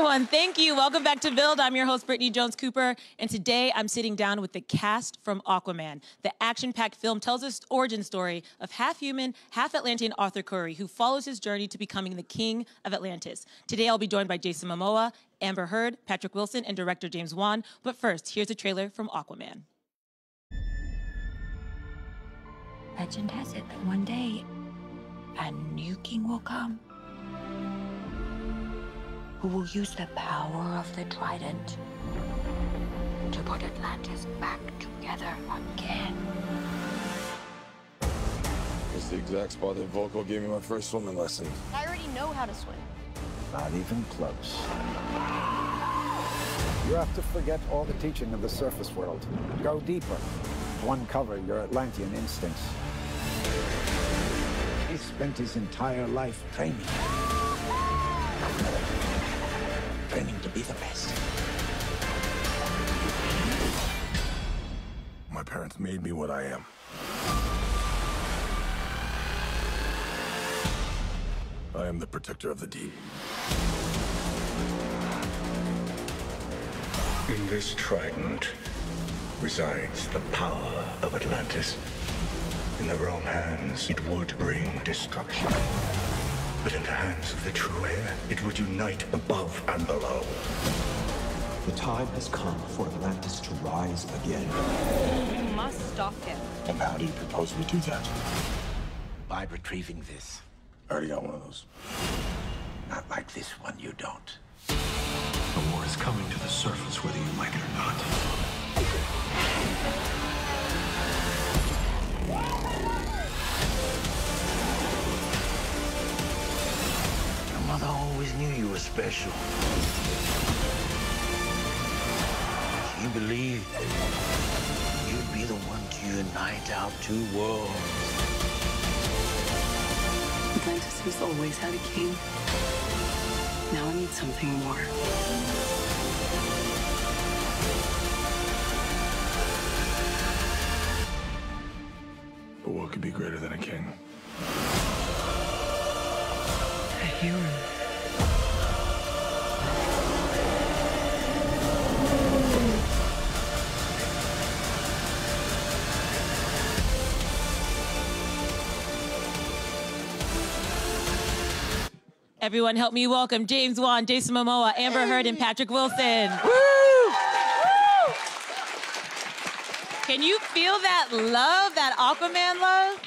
everyone. Thank you. Welcome back to Build. I'm your host, Brittany Jones-Cooper, and today I'm sitting down with the cast from Aquaman. The action-packed film tells us origin story of half-human, half-Atlantean Arthur Curry, who follows his journey to becoming the king of Atlantis. Today I'll be joined by Jason Momoa, Amber Heard, Patrick Wilson, and director James Wan. But first, here's a trailer from Aquaman. Legend has it that one day, a new king will come who will use the power of the trident to put Atlantis back together again. It's the exact spot that Volko gave me my first swimming lesson. I already know how to swim. Not even close. You have to forget all the teaching of the surface world. Go deeper. To uncover your Atlantean instincts. He spent his entire life training. Training to be the best. My parents made me what I am. I am the protector of the deep. In this trident resides the power of Atlantis. In the wrong hands, it would bring destruction. But in the hands of the true heir, it would unite above and below. The time has come for Atlantis to rise again. You must stop him. And how do you propose we do that? By retrieving this. I already got one of those. Not like this one, you don't. The war is coming to the surface, whether you like it or not. Your mother always knew you were special. She believed you'd be the one to unite our two worlds. Atlantis has always had a king. Now I need something more. But what could be greater than a king? A hero. Everyone help me welcome James Wan, Jason Momoa, Amber Heard, and Patrick Wilson. Woo! Can you feel that love, that Aquaman love?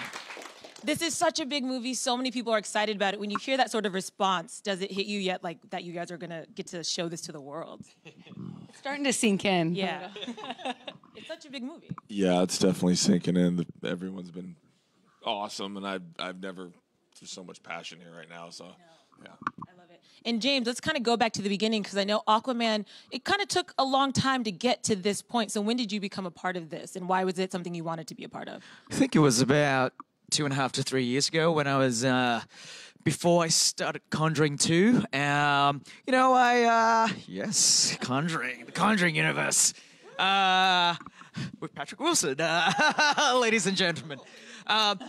This is such a big movie. So many people are excited about it. When you hear that sort of response, does it hit you yet, like that you guys are gonna get to show this to the world? Starting to sink in. Yeah. It's such a big movie. Yeah, it's definitely sinking in. Everyone's been awesome, and I've never, there's so much passion here right now, so. Yeah. I love it. And James, let's kind of go back to the beginning because I know Aquaman, it kind of took a long time to get to this point. So when did you become a part of this and why was it something you wanted to be a part of? I think it was about 2.5 to 3 years ago when I was, before I started Conjuring 2. Yes, Conjuring, the Conjuring universe. With Patrick Wilson, ladies and gentlemen.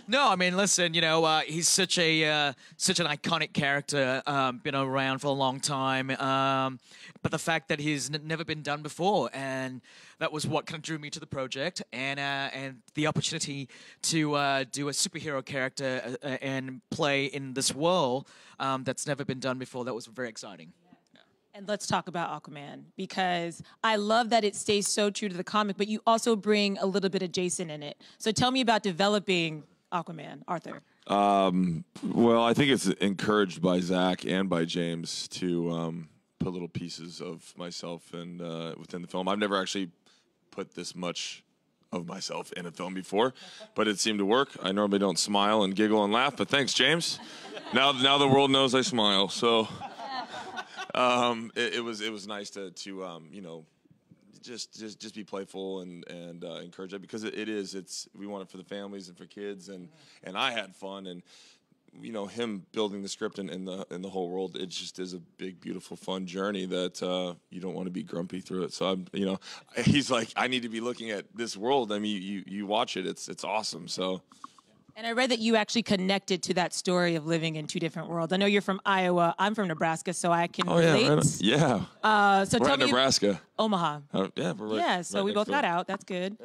No, I mean, listen, he's such an iconic character, been around for a long time. But the fact that he's never been done before, and that was what kind of drew me to the project, and the opportunity to do a superhero character and play in this world that's never been done before. That was very exciting. And let's talk about Aquaman, because I love that it stays so true to the comic, but you also bring a little bit of Jason in it. So tell me about developing Aquaman, Arthur. Well, I think it's encouraged by Zach and by James to put little pieces of myself and within the film. I've never actually put this much of myself in a film before, but it seemed to work. I normally don't smile and giggle and laugh, but thanks, James. Now the world knows I smile, so... It was nice to just be playful and encourage it, because we want it for the families and for kids, and I had fun, and him building the script and the whole world, it just is a big, beautiful, fun journey that you don't want to be grumpy through it. So he's like, I need to be looking at this world. I mean, you watch it, it's awesome. So And I read that you actually connected to that story of living in two different worlds. I know you're from Iowa. I'm from Nebraska, so I can relate. So we're tell at me, Nebraska. Omaha. Yeah, we're right. Yeah, so right we next both door. got out. That's good.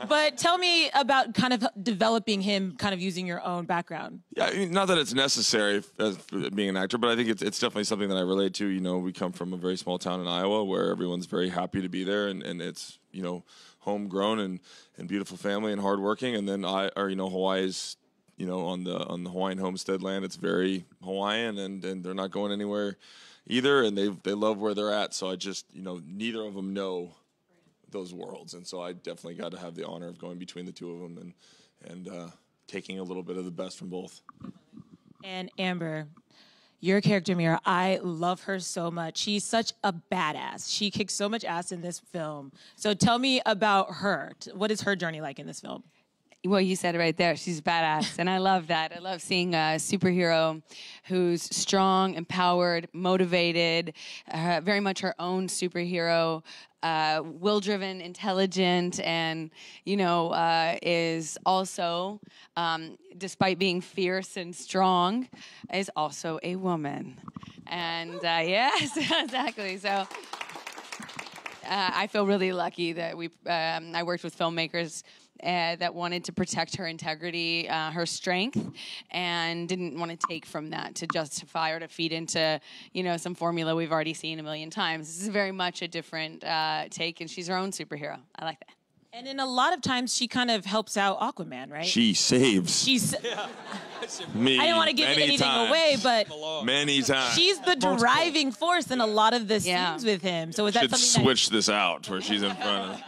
But tell me about kind of developing him, kind of using your own background. Yeah, I mean, not that it's necessary as being an actor, but I think it's definitely something that I relate to. You know, we come from a very small town in Iowa where everyone's very happy to be there, and it's, you know, homegrown and beautiful family and hardworking. And then Hawaii is, you know, on the Hawaiian homestead land. It's very Hawaiian, and they're not going anywhere either, and they love where they're at. So I just, you know, neither of them know those worlds, and so I definitely got to have the honor of going between the two of them and taking a little bit of the best from both. And Amber, your character Mira, I love her so much. She's such a badass. She kicks so much ass in this film. So tell me about her. What is her journey like in this film? Well, you said it right there. She's badass, and I love that. I love seeing a superhero who's strong, empowered, motivated, very much her own superhero, will-driven, intelligent, and, you know, is also, despite being fierce and strong, is also a woman. And yes, exactly. So I feel really lucky that I worked with filmmakers that wanted to protect her integrity, her strength, and didn't want to take from that to justify or to feed into, you know, some formula we've already seen a million times. This is very much a different take, and she's her own superhero. I like that. And in a lot of times, she kind of helps out Aquaman, right? She saves. Me. I didn't want to give anything away, but many times she's the driving force in a lot of the scenes with him. So is that should something switch this out where she's in front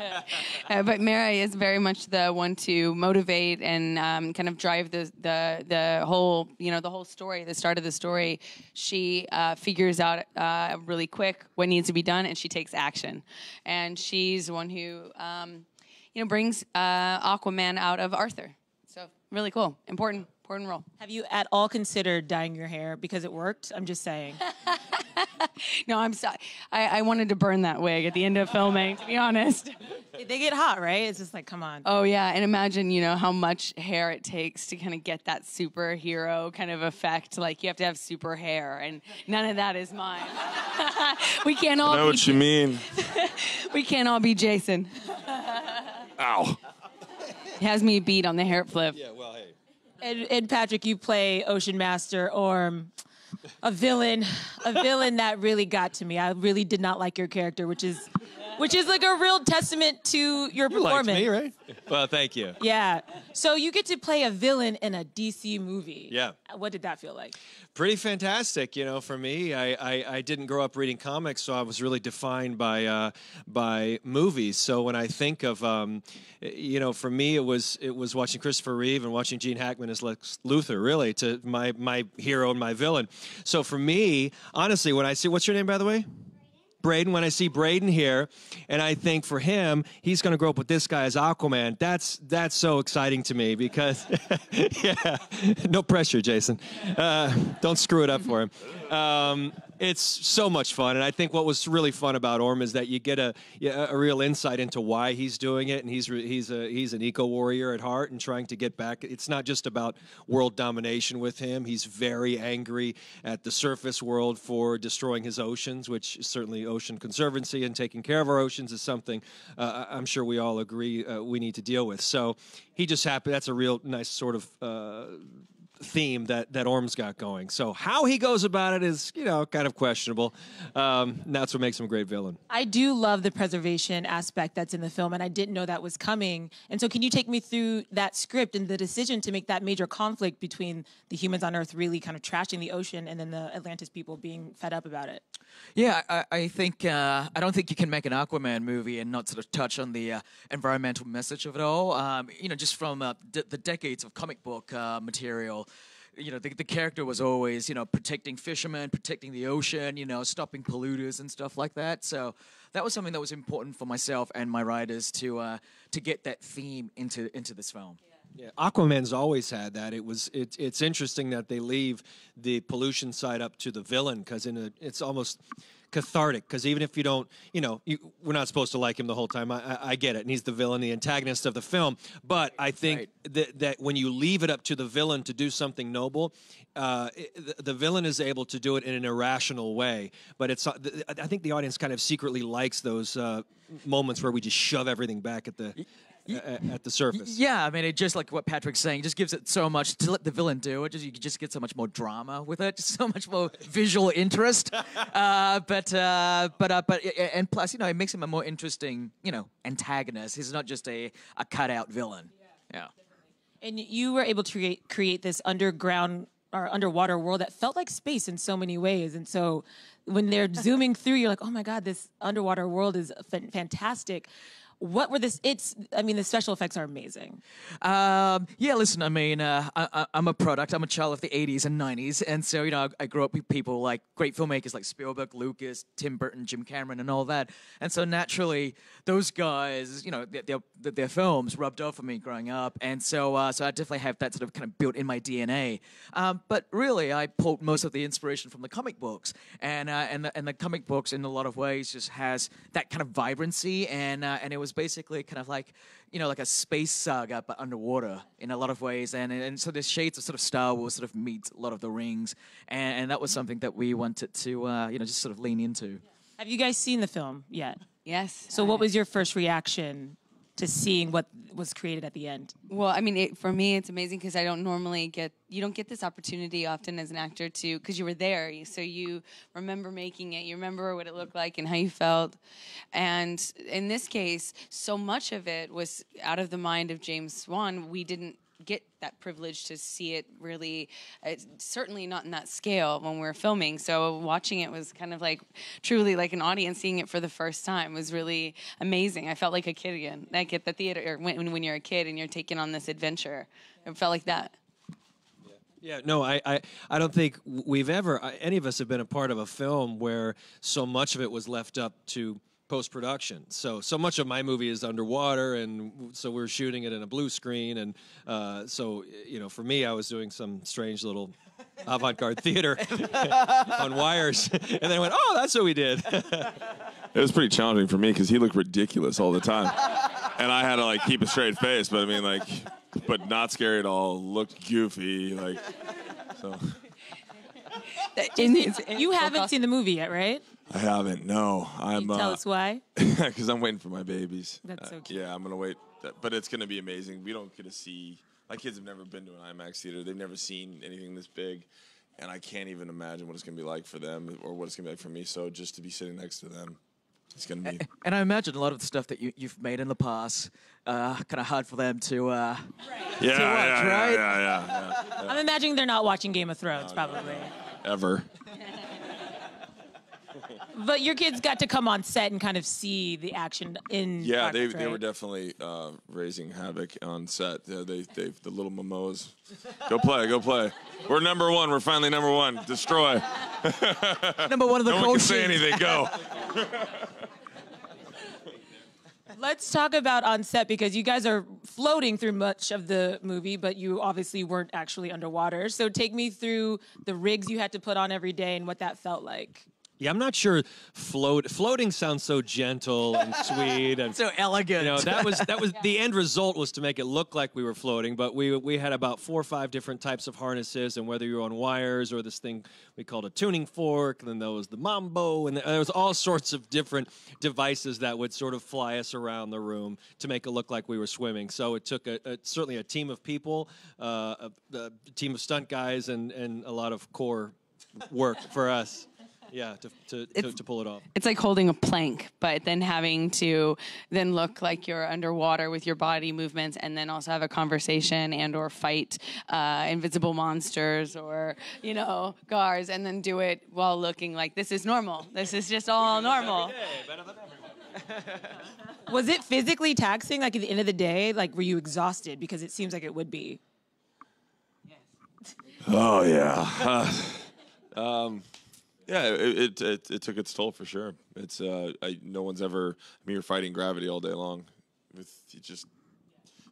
of? But Mary is very much the one to motivate and kind of drive the whole, you know, the whole story, the start of the story. She figures out really quick what needs to be done, and she takes action. And she's the one who, you know, brings Aquaman out of Arthur. So really cool, important role. Have you at all considered dyeing your hair because it worked? I'm just saying. No, I'm sorry. I wanted to burn that wig at the end of filming, to be honest. They get hot, right? It's just like, come on. Oh, yeah. And imagine, you know, how much hair it takes to kind of get that superhero kind of effect. Like, you have to have super hair, and none of that is mine. We can't all I know what you mean. We can't all be Jason. Ow. He has me beat on the hair flip. Yeah, well, hey. And Patrick, you play Ocean Master Orm, a villain that really got to me. I really did not like your character, which is like a real testament to your performance. You liked me, right? Well, thank you. Yeah. So you get to play a villain in a DC movie. Yeah. What did that feel like? Pretty fantastic, you know. For me, I didn't grow up reading comics, so I was really defined by movies. So when I think of, you know, for me, it was watching Christopher Reeve and watching Gene Hackman as Lex Luthor, really, to my hero and my villain. So for me, honestly, when I see, what's your name, by the way? Braden, when I see Braden here, and I think for him, he's going to grow up with this guy as Aquaman. That's so exciting to me because, yeah, no pressure, Jason. Don't screw it up for him. It's so much fun, and I think what was really fun about Orm is that you get a real insight into why he's doing it, and he's an eco-warrior at heart and trying to get back. It's not just about world domination with him. He's very angry at the surface world for destroying his oceans, which is certainly ocean conservancy and taking care of our oceans is something I'm sure we all agree we need to deal with. So he just happened. That's a real nice sort of theme that Orm's got going. So how he goes about it is, you know, kind of questionable. That's what makes him a great villain. I do love the preservation aspect that's in the film, and I didn't know that was coming. And so can you take me through that script and the decision to make that major conflict between the humans on Earth really kind of trashing the ocean and then the Atlantis people being fed up about it? Yeah, I think I don't think you can make an Aquaman movie and not sort of touch on the environmental message of it all. You know, just from the decades of comic book material. You know, the character was always, you know, protecting fishermen, protecting the ocean, you know, stopping polluters and stuff like that. So that was something that was important for myself and my writers to get that theme into this film. Yeah, Aquaman's always had that. It's interesting that they leave the pollution side up to the villain because it's almost cathartic. Because even if you don't, we're not supposed to like him the whole time. I get it, and he's the villain, the antagonist of the film. But I think that when you leave it up to the villain to do something noble, the villain is able to do it in an irrational way. But I think the audience kind of secretly likes those moments where we just shove everything back at the surface. Yeah, I mean, it just like what Patrick's saying, just gives it so much to let the villain do it. You just get so much more drama with it, just so much more visual interest. And plus, it makes him a more interesting, antagonist. He's not just a cutout villain. Yeah. And you were able to create this underground or underwater world that felt like space in so many ways. And so when they're zooming through, you're like, oh my God, this underwater world is fantastic. What were the special effects are amazing. Yeah, listen, I mean, I'm a product. I'm a child of the 80s and 90s. And so, I grew up with people like great filmmakers like Spielberg, Lucas, Tim Burton, Jim Cameron, and all that. And so naturally, those guys, their films rubbed off on me growing up. And so I definitely have that sort of kind of built in my DNA. But really, I pulled most of the inspiration from the comic books. And the comic books, in a lot of ways, just has that kind of vibrancy. And it was basically kind of like, like a space saga, but underwater in a lot of ways. And so there's shades of sort of Star Wars sort of meets a lot of the Rings. And that was something that we wanted to, just sort of lean into. Have you guys seen the film yet? Yes. So what was your first reaction to seeing what was created at the end? Well, I mean, for me, it's amazing because I don't normally you don't get this opportunity often as an actor because you were there. So you remember making it, you remember what it looked like and how you felt. And in this case, so much of it was out of the mind of James Swan. We didn't get that privilege to see it really, certainly not in that scale when we were filming. So watching it was kind of like truly like an audience seeing it for the first time was really amazing. I felt like a kid again, like at the theater, or when you're a kid and you're taking on this adventure. It felt like that. Yeah, no, I don't think we've ever, any of us have been a part of a film where so much of it was left up to post-production. So much of my movie is underwater, and so we're shooting it in a blue screen. And so, for me, I was doing some strange little avant-garde theater on wires. And then I went, oh, that's what we did. It was pretty challenging for me because he looked ridiculous all the time. And I had to, keep a straight face. But, but not scary at all. Looked goofy. So. You haven't seen the movie yet, right? I haven't, no. Can you tell us why? Because I'm waiting for my babies. That's so cute. Yeah, I'm going to wait. But it's going to be amazing. We don't get to see... My kids have never been to an IMAX theater. They've never seen anything this big. And I can't even imagine what it's going to be like for them or what it's going to be like for me. So just to be sitting next to them, it's going to be... And I imagine a lot of the stuff that you've made in the past, kind of hard for them to watch, right? Yeah. I'm imagining they're not watching Game of Thrones, probably. Ever. But your kids got to come on set and kind of see the action in. Yeah, progress, they were definitely raising havoc on set. The little Momoas. Go play. We're number one. We're finally number one. Destroy. Number one of the no one can say anything. Go. Let's talk about on set, because you guys are floating through much of the movie, but you obviously weren't actually underwater. So take me through the rigs you had to put on every day and what that felt like. Yeah, I'm not sure. Floating sounds so gentle and sweet and so elegant. That was the end result was to make it look like we were floating. But we had about 4 or 5 different types of harnesses, and whether you're on wires or this thing we called a tuning fork, and then there was the mambo, and there was all sorts of different devices that would sort of fly us around the room to make it look like we were swimming. So it took certainly a team of people, a team of stunt guys, and a lot of core work for us. Yeah, to pull it off. It's like holding a plank, but then having to then look like you're underwater with your body movements, and then also have a conversation and or fight invisible monsters or guards, and then do it while looking like this is normal. This is just all normal. Better than everyone. Was it physically taxing? Like at the end of the day, were you exhausted? Because it seems like it would be. Yes. Oh yeah. Yeah, it took its toll for sure. It's no one's ever. I mean, you're fighting gravity all day long.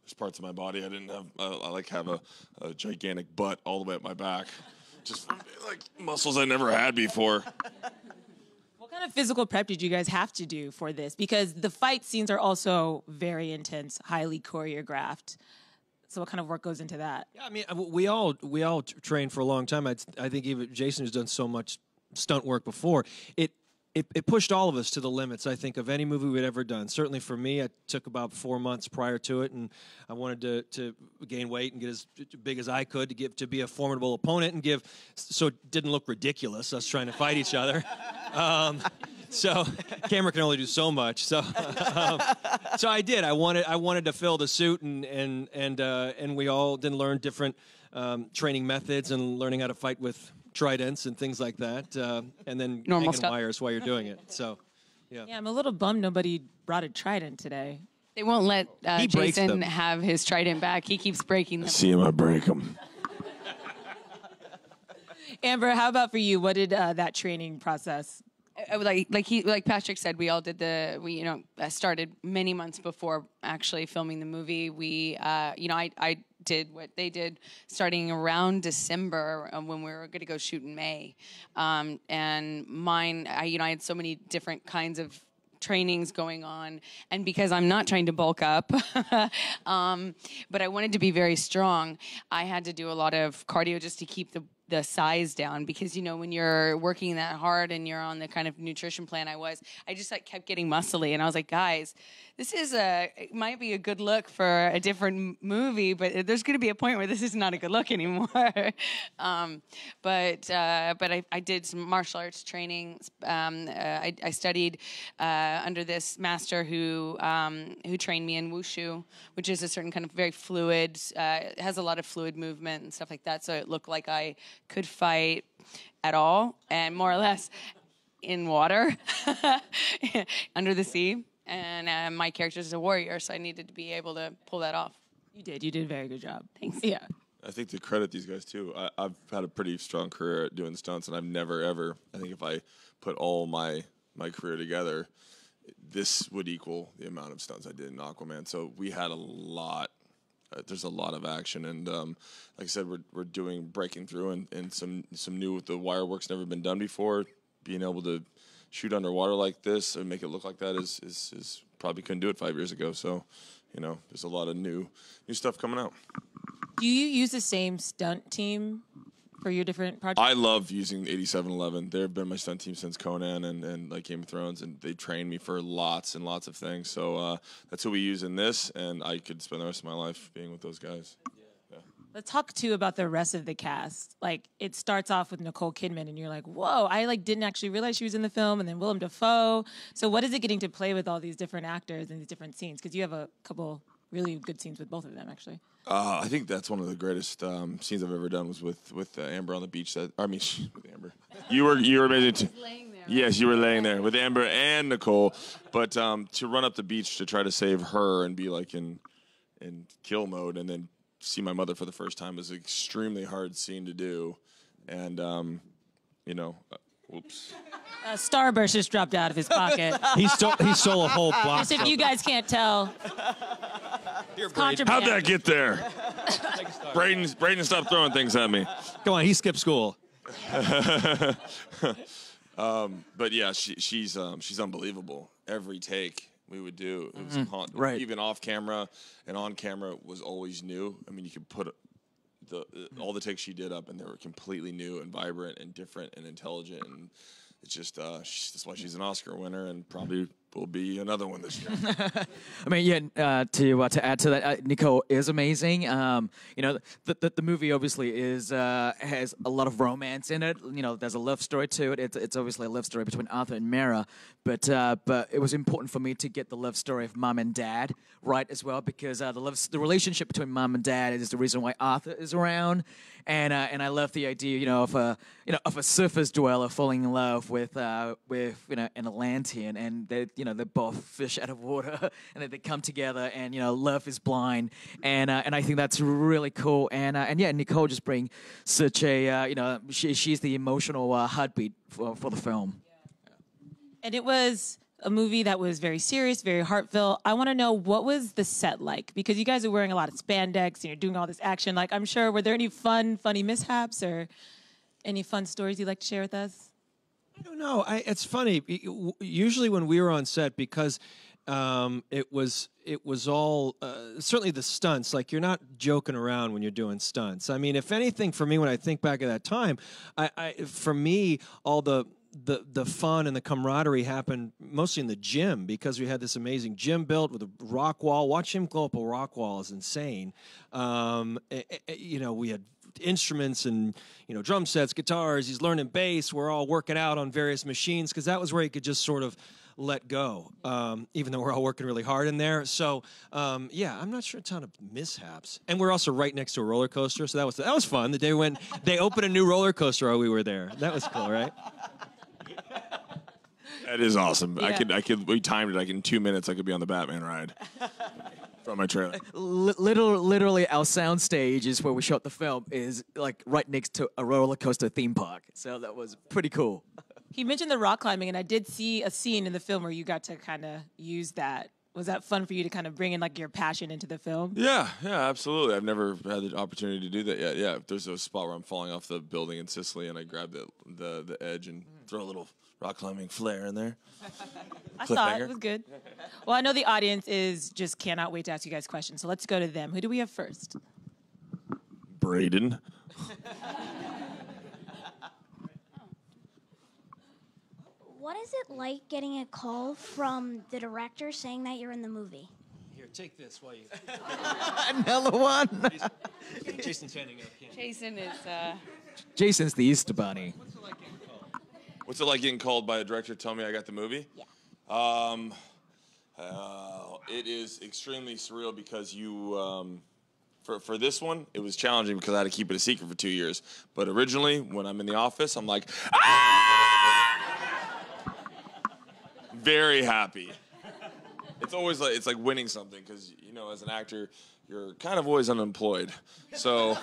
there's parts of my body I didn't have. I like have a gigantic butt all the way up my back, just like muscles I never had before. What kind of physical prep did you guys have to do for this? Because the fight scenes are also very intense, highly choreographed. So what kind of work goes into that? Yeah, I mean, we all trained for a long time. I think even Jason, who's done so much stunt work before, it pushed all of us to the limits, I think, of any movie we'd ever done. Certainly for me, it took about 4 months prior to it, and I wanted to gain weight and get as big as I could to be a formidable opponent and so it didn't look ridiculous, us trying to fight each other. So camera can only do so much. So so I did. I wanted to fill the suit, and we all then learned different training methods and learning how to fight with tridents and things like that, and then Normal hanging stuff. wires while you're doing it. So, yeah. Yeah, I'm a little bummed nobody brought a trident today. They won't let He breaks Jason them. have his trident back. He keeps breaking them. See him, I break him. Amber, how about for you? What did that training process? Like Patrick said, we all did we started many months before actually filming the movie. We I did what they did starting around December when we were going to go shoot in May, and mine I had so many different kinds of trainings going on, and because I'm not trying to bulk up, but I wanted to be very strong, I had to do a lot of cardio just to keep the size down, because when you're working that hard and you're on the kind of nutrition plan I just kept getting muscly, and I was like, guys, this is it might be a good look for a different movie, but there's going to be a point where this is not a good look anymore. But I did some martial arts training. I studied under this master who trained me in wushu, which is a certain kind of very fluid, it has a lot of fluid movement and stuff like that, so it looked like I could fight at all, and more or less in water, under the sea. And my character is a warrior, so I needed to be able to pull that off. You did a very good job. Thanks. Yeah. I think to credit these guys too. I've had a pretty strong career at doing stunts, and I've never ever. I think if I put all my career together, this would equal the amount of stunts I did in Aquaman. So we had a lot. There's a lot of action, and like I said, we're breaking through, and some new with the wire work's never been done before. Being able to shoot underwater like this and make it look like that is probably couldn't do it 5 years ago. So, there's a lot of new stuff coming out. Do you use the same stunt team for your different projects? I love using 8711. They've been my stunt team since Conan and like Game of Thrones, and they trained me for lots and lots of things. So that's who we use in this, and I could spend the rest of my life being with those guys. Yeah. Let's talk too about the rest of the cast. Like, it starts off with Nicole Kidman, and you're like, whoa, I didn't actually realize she was in the film, and then Willem Dafoe. So what is it getting to play with all these different actors and these different scenes? Because you have a couple really good scenes with both of them, actually. I think that's one of the greatest scenes I've ever done was with Amber on the beach. With Amber. You were amazing too. Yes, you were laying there with Amber and Nicole. But to run up the beach to try to save her and be like in kill mode, and then see my mother for the first time was an extremely hard scene to do. And whoops. Starburst just dropped out of his pocket. He stole a whole box. Just if you guys can't tell, it's contraband. How'd that get there? Braden, stop throwing things at me. Come on, he skipped school. But yeah, she's unbelievable. Every take we would do, it was right. Even off camera and on camera was always new. I mean, you could put all the takes she did up, and they were completely new and vibrant and different and intelligent. And it's just that's why she's an Oscar winner, and probably will be another one this year. I mean, yeah. To add to that, Nicole is amazing. The movie obviously has a lot of romance in it. There's a love story to it. It's obviously a love story between Arthur and Mera, but it was important for me to get the love story of mom and dad right as well, because the relationship between mom and dad is the reason why Arthur is around, and I love the idea of a surface dweller falling in love with an Atlantean, and they both fish out of water, and then they come together, and love is blind, and I think that's really cool, and yeah, Nicole just brings such a she's the emotional heartbeat for the film. And it was a movie that was very serious, very heartfelt. I want to know, what was the set like? Because you guys are wearing a lot of spandex and you're doing all this action. Like, I'm sure, were there any funny mishaps or any fun stories you'd like to share with us? I don't know. It's funny. Usually when we were on set, because it was all certainly the stunts. Like, you're not joking around when you're doing stunts. I mean, if anything, for me, when I think back at that time, for me, all the fun and the camaraderie happened mostly in the gym, because we had this amazing gym built with a rock wall. Watch him go up a rock wall is insane. We had instruments and drum sets, guitars. He's learning bass. We're all working out on various machines, because that was where he could just sort of let go, even though we're all working really hard in there. So I'm not sure a ton of mishaps. And we're also right next to a roller coaster, so that was fun. The day when they opened a new roller coaster while we were there, that was cool, right? That is awesome. Yeah. We timed it. In 2 minutes, I could be on the Batman ride from my trailer. Literally, our sound stage is where we shot the film is like right next to a roller coaster theme park. So that was pretty cool. He mentioned the rock climbing, and I did see a scene in the film where you got to kind of use that. Was that fun for you to kind of bring in like your passion into the film? Yeah, absolutely. I've never had the opportunity to do that yet. Yeah, there's a spot where I'm falling off the building in Sicily, and I grab the edge and throw a little rock climbing flair in there. I thought it was good. Well, I know the audience just cannot wait to ask you guys questions, so let's go to them. Who do we have first? Braden. What is it like getting a call from the director saying that you're in the movie? Here, take this while you... Another one. Jason's handing out candy. Jason is. Jason's the Easter Bunny. What's it like getting called by a director to tell me I got the movie? Yeah. It is extremely surreal, because you... For this one, it was challenging because I had to keep it a secret for 2 years. But originally, when I'm in the office, I'm like, ah! Very happy. It's always like winning something, because as an actor, you're kind of always unemployed. So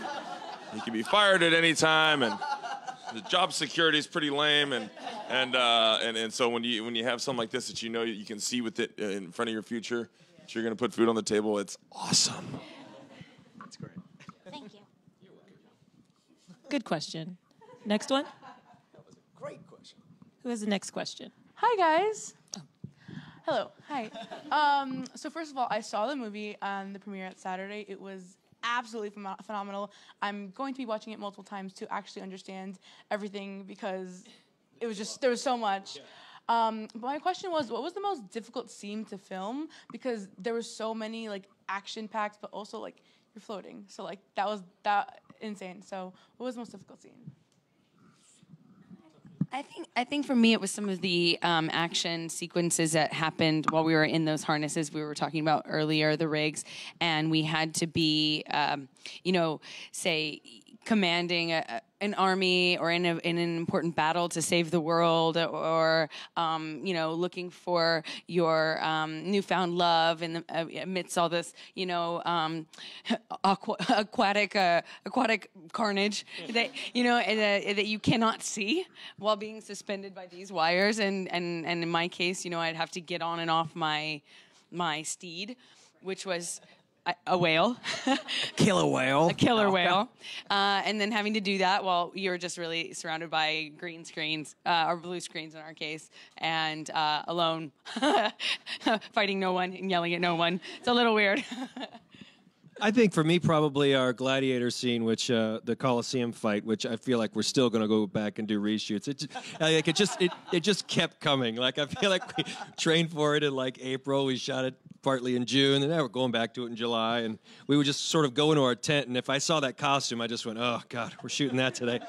you can be fired at any time, and the job security is pretty lame. And so when you have something like this that you can see with it in front of your future, that you're going to put food on the table, it's awesome. That's great. Thank you. Good question. Next one. That was a great question. Who has the next question? Hi, guys. Hello. Hi. So first of all, I saw the movie on the premiere at Saturday. It was absolutely phenomenal. I'm going to be watching it multiple times to actually understand everything, because there was so much. But my question was, what was the most difficult scene to film? Because there were so many action-packed, but also you're floating. So that was insane. So what was the most difficult scene? I think for me it was some of the action sequences that happened while we were in those harnesses we were talking about earlier, the rigs, and we had to be, say, commanding an army or in an important battle to save the world, or looking for your newfound love amidst all this aquatic carnage that that you cannot see while being suspended by these wires, and in my case, I'd have to get on and off my steed, which was a whale. Killer whale. A killer whale. And then having to do that while you're just really surrounded by green screens, or blue screens in our case, and alone, fighting no one and yelling at no one. It's a little weird. I think for me, probably our gladiator scene, which the Coliseum fight, which I feel like we're still going to go back and do reshoots. It just kept coming. I feel like we trained for it in April. We shot it partly in June, and now we're going back to it in July. And we would just sort of go into our tent, and if I saw that costume, I just went, oh God, we're shooting that today.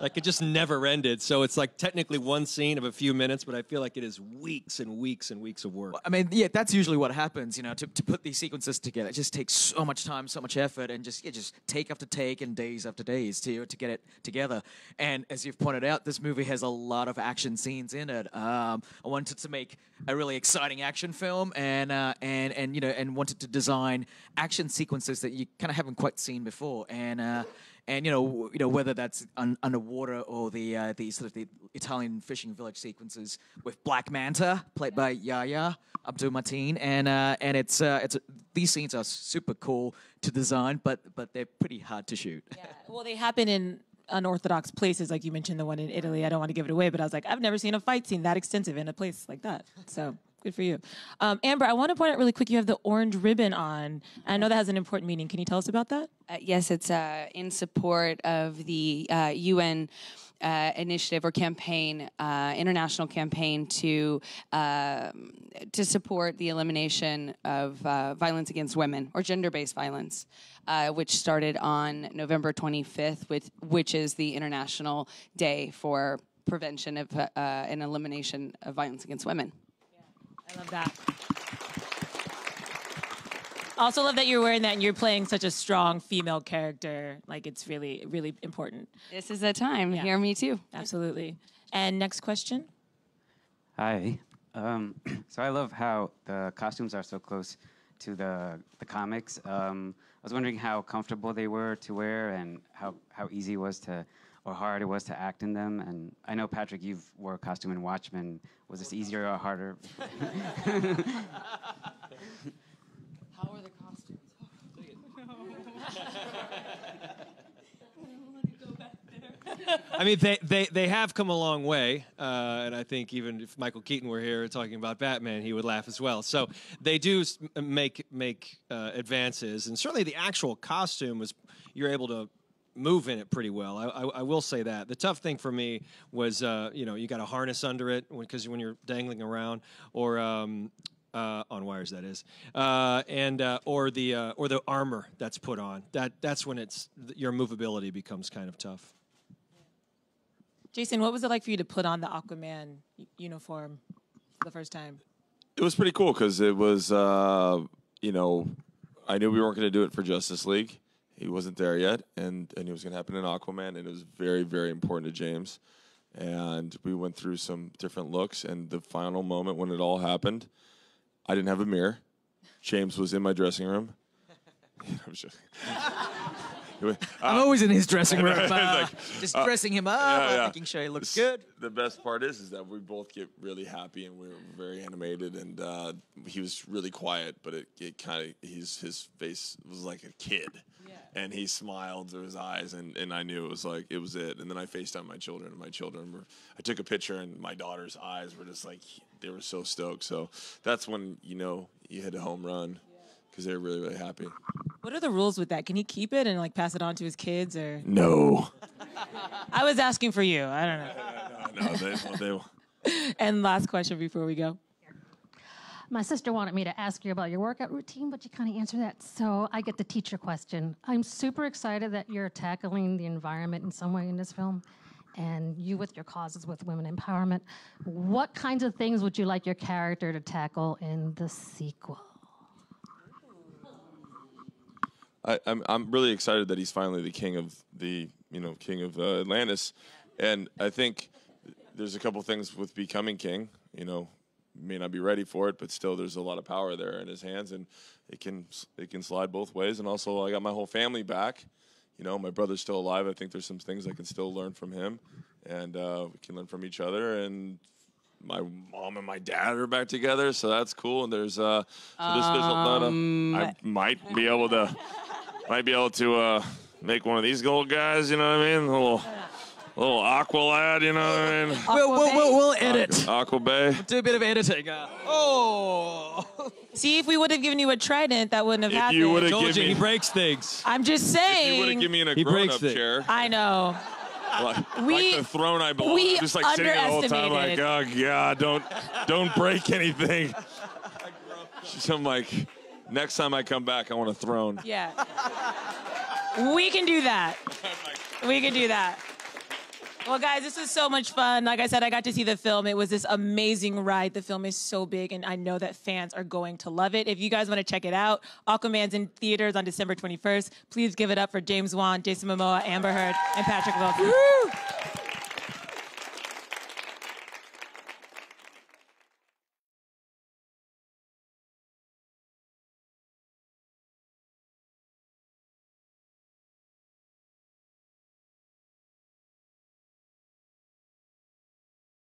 It just never ended. So it's technically one scene of a few minutes, but I feel like it is weeks and weeks and weeks of work. I mean, yeah, that's usually what happens. To put these sequences together, it just takes so much time, so much effort, and just take after take and days after days to get it together. And as you've pointed out, this movie has a lot of action scenes in it. I wanted to make a really exciting action film, and wanted to design action sequences that you kind of haven't quite seen before. And and whether that's underwater or the sort of the Italian fishing village sequences with Black Manta, played by Yahya Abdul-Mateen, and it's these scenes are super cool to design, but they're pretty hard to shoot. Yeah. Well, they happen in unorthodox places, like you mentioned the one in Italy. I don't want to give it away, but I was like, I've never seen a fight scene that extensive in a place like that. So good for you. Amber, I want to point out really quick, you have the orange ribbon on. I know that has an important meaning. Can you tell us about that? Yes, it's in support of the UN initiative or campaign, international campaign to support the elimination of violence against women or gender-based violence, which started on November 25th, which is the International Day for Prevention of and Elimination of Violence Against Women. I love that. Also love that you're wearing that and you're playing such a strong female character. Like, it's really, really important. This is the time. Yeah. Hear me too. Absolutely. And next question. Hi. So I love how the costumes are so close to the comics. I was wondering how comfortable they were to wear and how easy it was to, or hard it was to act in them. And I know, Patrick, you've wore a costume in Watchmen. Was this easier or harder? How are the costumes? I mean, they have come a long way, and I think even if Michael Keaton were here talking about Batman, he would laugh as well. So they do make advances, and certainly the actual costume was, you're able to move in it pretty well. I will say that. The tough thing for me was, you got a harness under it because when you're dangling around, or on wires, that is, or the armor that's put on. That's when your movability becomes kind of tough. Jason, what was it like for you to put on the Aquaman uniform for the first time? It was pretty cool because it was, I knew we weren't going to do it for Justice League. He wasn't there yet, and it was going to happen in Aquaman, and it was very, very important to James. And we went through some different looks, and the final moment when it all happened, I didn't have a mirror. James was in my dressing room. I'm joking. I'm always in his dressing room, just like, dressing him up, yeah. making sure he looks good. The best part is that we both get really happy and we were very animated, and he was really quiet, but it kind of his face was like a kid, and he smiled through his eyes, and I knew it was it. And then I FaceTimed my children, and I took a picture, and my daughter's eyes were just like, they were so stoked. So that's when you hit a home run. Because they were really, really happy. What are the rules with that? Can he keep it and pass it on to his kids, or? No. I was asking for you. I don't know. No, they will. And last question before we go. My sister wanted me to ask you about your workout routine, but you kind of answered that, so I get the teacher question. I'm super excited that you're tackling the environment in some way in this film, and you with your causes with women empowerment. What kinds of things would you like your character to tackle in the sequel? I'm really excited that he's finally the king of Atlantis, and I think there's a couple things with becoming king. May not be ready for it, but still, there's a lot of power there in his hands, and it can slide both ways. And also, I got my whole family back. My brother's still alive. I think there's some things I can still learn from him, and we can learn from each other. And my mom and my dad are back together, so that's cool. And there's a lot of, I might be able to make one of these gold guys. You know what I mean? A little Aqua lad. You know what I mean? We'll edit. Aqua Bay. Do a bit of editing. See, if we would have given you a trident, that wouldn't have happened. You would have Told given you me. he breaks things. I'm just saying. If you would have given me in a grown-up chair. I know. Like the throne I belong. We I'm just sitting there the whole time, like, oh God, don't break anything. So I'm like, next time I come back, I want a throne. Yeah. We can do that. We can do that. Well, guys, this was so much fun. Like I said, I got to see the film. It was this amazing ride. The film is so big, and I know that fans are going to love it. If you guys want to check it out, Aquaman's in theaters on December 21st. Please give it up for James Wan, Jason Momoa, Amber Heard, and Patrick Wilson. Woo!